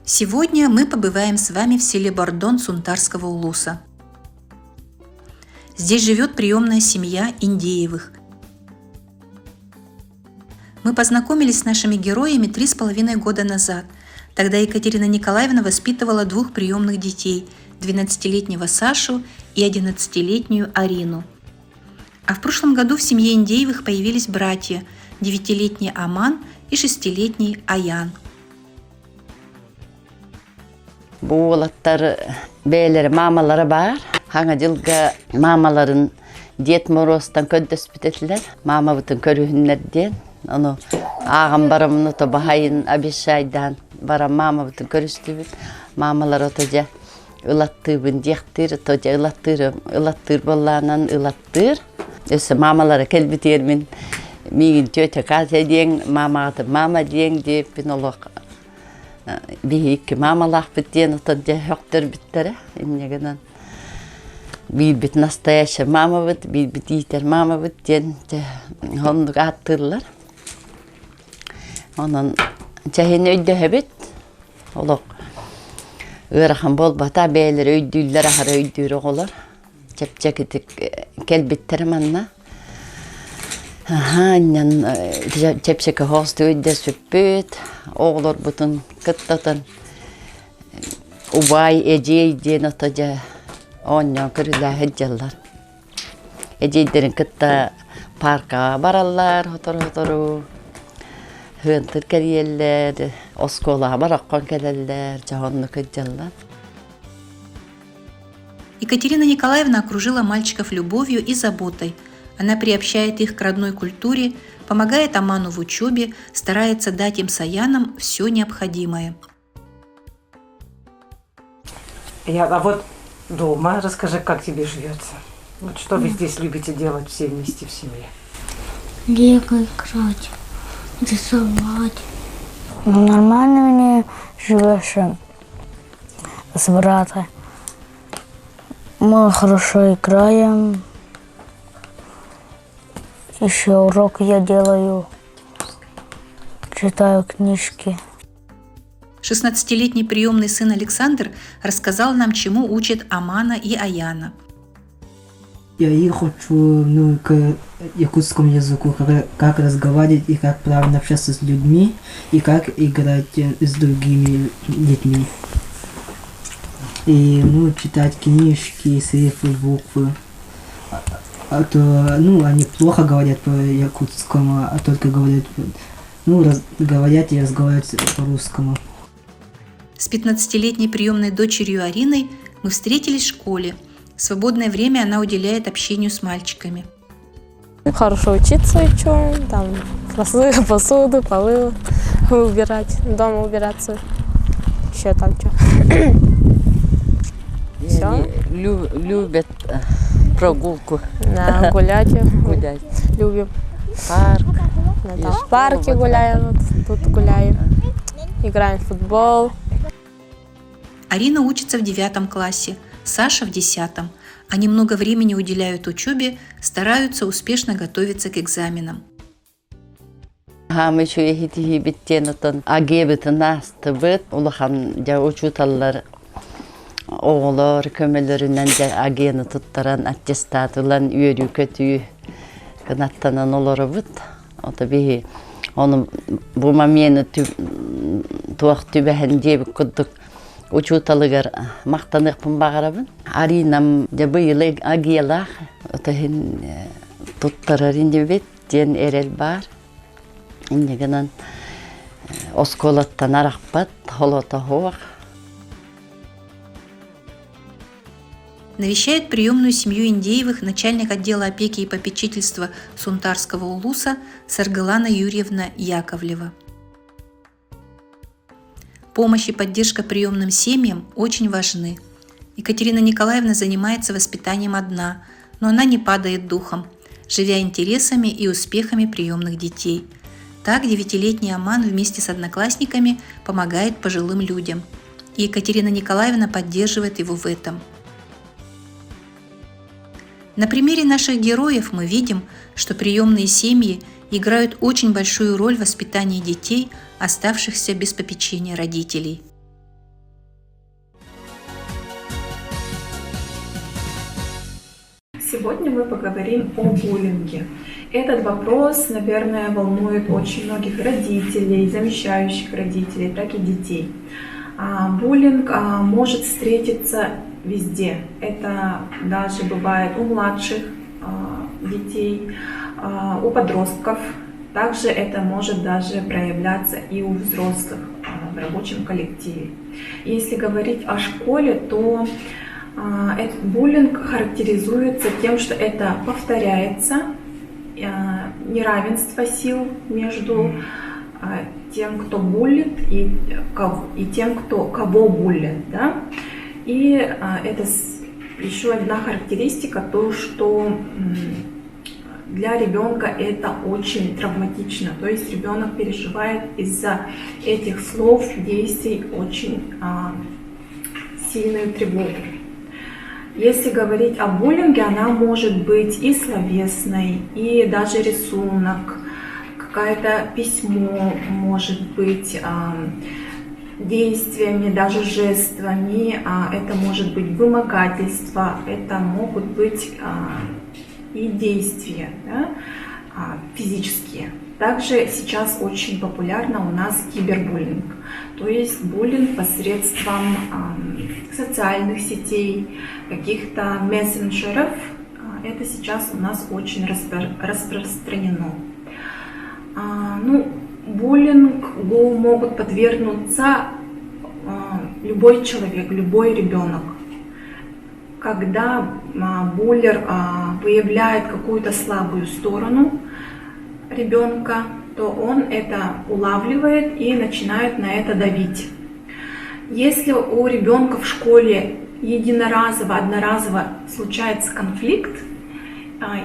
Сегодня мы побываем с вами в селе Бордон Сунтарского улуса. Здесь живет приемная семья Индеевых. Мы познакомились с нашими героями 3,5 года назад. Тогда Екатерина Николаевна воспитывала 2 приемных детей – 12-летнего Сашу и 11-летнюю Арину. А в прошлом году в семье Индеевых появились братья – 9-летний Аман и 6-летний Аян. Bu oğlatlar beyleri, mamaları var. Hangi yılga mamaların diyet morostan köddöspüt ettiler. Mama bütün körühünlerden. Onu ağam baramını da bahayın abişaydan baram mama bütün körüstübüt. Mamalar otaca ılattığın diyektir, otaca ılattır bollanan ılattır. Öse mamalara kelbit yermin migin töte kaz ediyen, mama diyen deyip bin olaq. Бихик мамалах битен отоде хоктер биттере иннегенен бит настоящая мама бит итер мама битен хондук аттырлар онон чахин өйдө хебит олок ырахан болбата бээлер өйдүллөр ахар өйдүрө голор чепчекитик келбиттер манна Аннан чепшеке хосты өйдө сөппөт оғлор бұтын кыттатын убай эжейден отожа оннан кырыла хеджаллар. Эжейдерин кытта парка бараллар, хотору хыntır келиеллер, оскола бараккан келеллер, жаонну хеджаллар. Екатерина Николаевна окружила мальчиков любовью и заботой. Она приобщает их к родной культуре, помогает Аману в учебе, старается дать им с Аяном все необходимое. А вот дома расскажи, как тебе живется? Вот что вы здесь любите делать все вместе в семье? Лего играть, рисовать. Нормально мне живешь с братом. Мы хорошо играем. Еще урок я делаю, читаю книжки. 16-летний приемный сын Александр рассказал нам, чему учит Амана и Аяна. Я их учу к якутскому языку, как разговаривать и как правильно общаться с людьми, и как играть с другими детьми. И читать книжки, цифры, буквы. А то, они плохо говорят по-якутскому, а только говорят, говорят и разговаривают по-русскому. С 15-летней приемной дочерью Ариной мы встретились в школе. В свободное время она уделяет общению с мальчиками. Хорошо учиться еще, там посуду, полы убирать, дома убираться, еще там что. Все. Любят прогулку. Да, гулять. Любим. Парк. Да, в парке гуляем, тут гуляем. Играем в футбол. Арина учится в 9 классе, Саша в 10. Они много времени уделяют учебе, стараются успешно готовиться к экзаменам. Мы еще и биттенутан агебитен настыбыт, улахан жа учуталлар оğlar kömelerinden de ageni tuttaran attestatulan üyürü kötüyü kınattanan oları bıt. O tabi onu bu mamiyeni tuğak tübehen diye bir kudduk uçutalıgar maqtanık pun bağırabın. Arinam de bu yılı agiyalak o tahin tuttarar indi bit diyen erel bar. İndi gınan oskolattan arakbat holota hoğak. Навещает приемную семью Индеевых начальник отдела опеки и попечительства Сунтарского улуса Саргалана Юрьевна Яковлева. Помощь и поддержка приемным семьям очень важны. Екатерина Николаевна занимается воспитанием одна, но она не падает духом, живя интересами и успехами приемных детей. Так 9-летний Аман вместе с одноклассниками помогает пожилым людям. И Екатерина Николаевна поддерживает его в этом. На примере наших героев мы видим, что приемные семьи играют очень большую роль в воспитании детей, оставшихся без попечения родителей. Сегодня мы поговорим о буллинге. Этот вопрос, наверное, волнует очень многих родителей, замещающих родителей, так и детей. Буллинг может встретиться везде. Это даже бывает у младших детей, у подростков. Также это может даже проявляться и у взрослых в рабочем коллективе. Если говорить о школе, то этот буллинг характеризуется тем, что это повторяется, неравенство сил между тем, кто буллит, и тем, кого буллит. Да? И это еще одна характеристика, то, что для ребенка это очень травматично. То есть ребенок переживает из-за этих слов, действий очень сильную тревогу. Если говорить о буллинге, она может быть и словесной, и даже рисунок, какое-то письмо может быть действиями, даже жестами, это может быть вымогательство, это могут быть и действия, да, физические. Также сейчас очень популярно у нас кибербуллинг, то есть буллинг посредством социальных сетей, каких-то мессенджеров. Это сейчас у нас очень распространено. Буллингу могут подвергнуться любой человек, любой ребенок. Когда буллер выявляет какую-то слабую сторону ребенка, то он это улавливает и начинает на это давить. Если у ребенка в школе одноразово случается конфликт,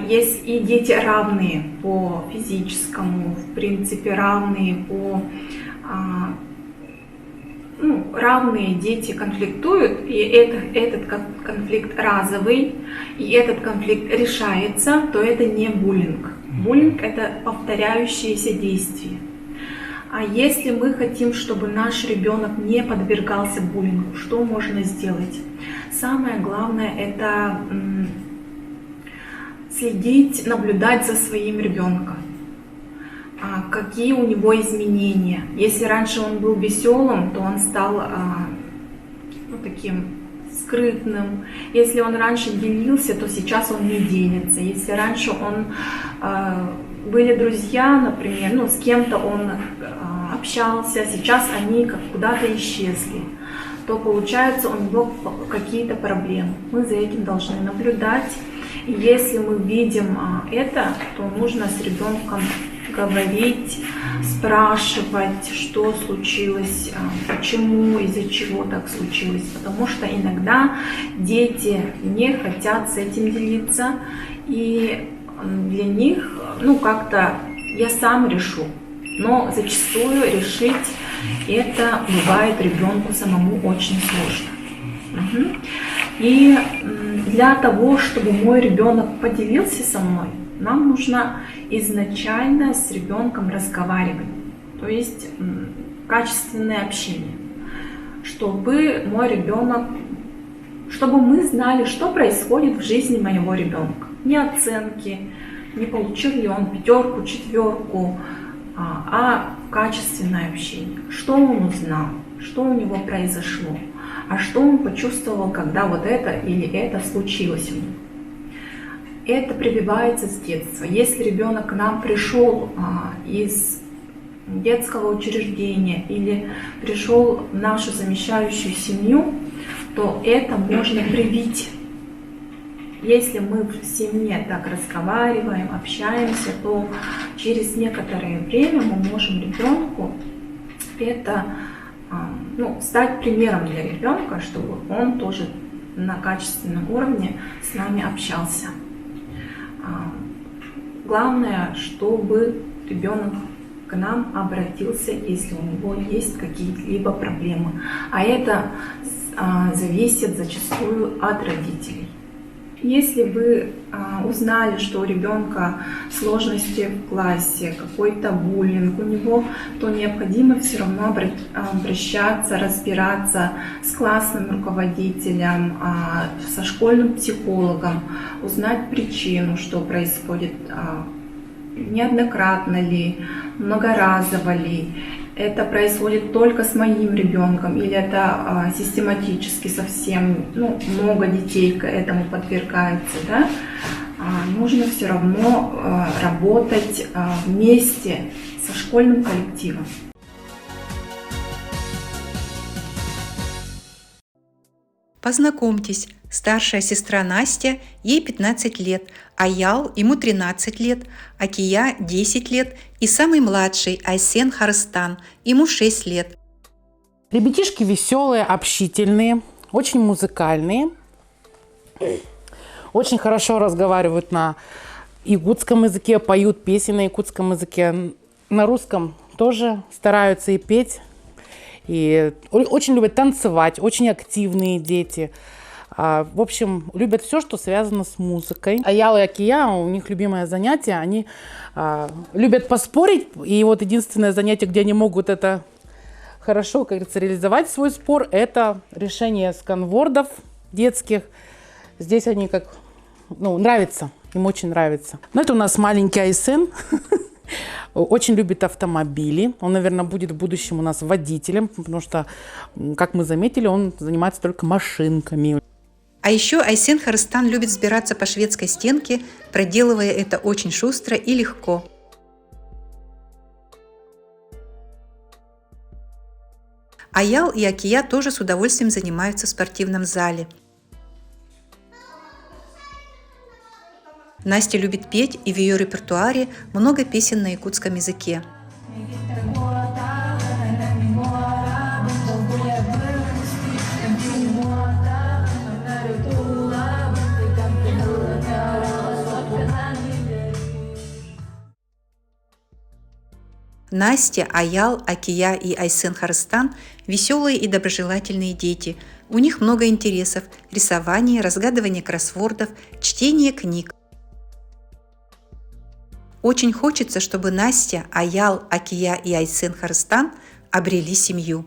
есть и дети равные по физическому, в принципе, равные равные дети конфликтуют, и этот конфликт разовый, и этот конфликт решается, то это не буллинг. Буллинг – это повторяющиеся действия. А если мы хотим, чтобы наш ребенок не подвергался буллингу, что можно сделать? Самое главное – это следить, наблюдать за своим ребенком. Какие у него изменения. Если раньше он был веселым, то он стал таким скрытным. Если он раньше делился, то сейчас он не делится. Если раньше были друзья, например, с кем-то он общался, сейчас они куда-то исчезли, то получается у него какие-то проблемы. Мы за этим должны наблюдать. И если мы видим это, то нужно с ребенком говорить, спрашивать, что случилось, почему, из-за чего так случилось. Потому что иногда дети не хотят с этим делиться, и для них, как-то я сам решу. Но зачастую решить это бывает ребенку самому очень сложно. И для того, чтобы мой ребенок поделился со мной, нам нужно изначально с ребенком разговаривать, то есть качественное общение, чтобы мы знали, что происходит в жизни моего ребенка. Не оценки, не получил ли он 5, 4, а качественное общение. Что он узнал, что у него произошло, а что он почувствовал, когда вот это или это случилось у него. Это прививается с детства. Если ребенок к нам пришел из детского учреждения или пришел в нашу замещающую семью, то это можно привить. Если мы в семье так разговариваем, общаемся, то через некоторое время мы можем ребенку это стать примером для ребенка, чтобы он тоже на качественном уровне с нами общался. Главное, чтобы ребенок к нам обратился, если у него есть какие-либо проблемы. А это зависит зачастую от родителей. Если вы узнали, что у ребенка сложности в классе, какой-то буллинг у него, то необходимо все равно обращаться, разбираться с классным руководителем, со школьным психологом, узнать причину, что происходит, неоднократно ли, многоразово ли. Это происходит только с моим ребенком или это систематически совсем, много детей к этому подвергается, да? Нужно все равно работать вместе со школьным коллективом. Познакомьтесь, старшая сестра Настя, ей 15 лет, Аял, ему 13 лет, Акия 10 лет и самый младший Айсен Харыстан, ему 6 лет. Ребятишки веселые, общительные, очень музыкальные, очень хорошо разговаривают на якутском языке, поют песни на якутском языке, на русском тоже стараются и петь. И очень любят танцевать, очень активные дети. В общем, любят все, что связано с музыкой. Аял и Акия, у них любимое занятие. Они любят поспорить. И вот единственное занятие, где они могут это хорошо, как говорится, реализовать свой спор, это решение сканвордов детских. Здесь они нравится, им очень нравится. Но это у нас маленький Айсен. Очень любит автомобили. Он, наверное, будет в будущем у нас водителем, потому что, как мы заметили, он занимается только машинками. А еще Айсен Харыстан любит взбираться по шведской стенке, проделывая это очень шустро и легко. Аял и Акия тоже с удовольствием занимаются в спортивном зале. Настя любит петь, и в ее репертуаре много песен на якутском языке. Настя, Аял, Акия и Айсен Харыстан – веселые и доброжелательные дети. У них много интересов – рисование, разгадывание кроссвордов, чтение книг. Очень хочется, чтобы Настя, Аял, Акия и Айсен Харыстан обрели семью.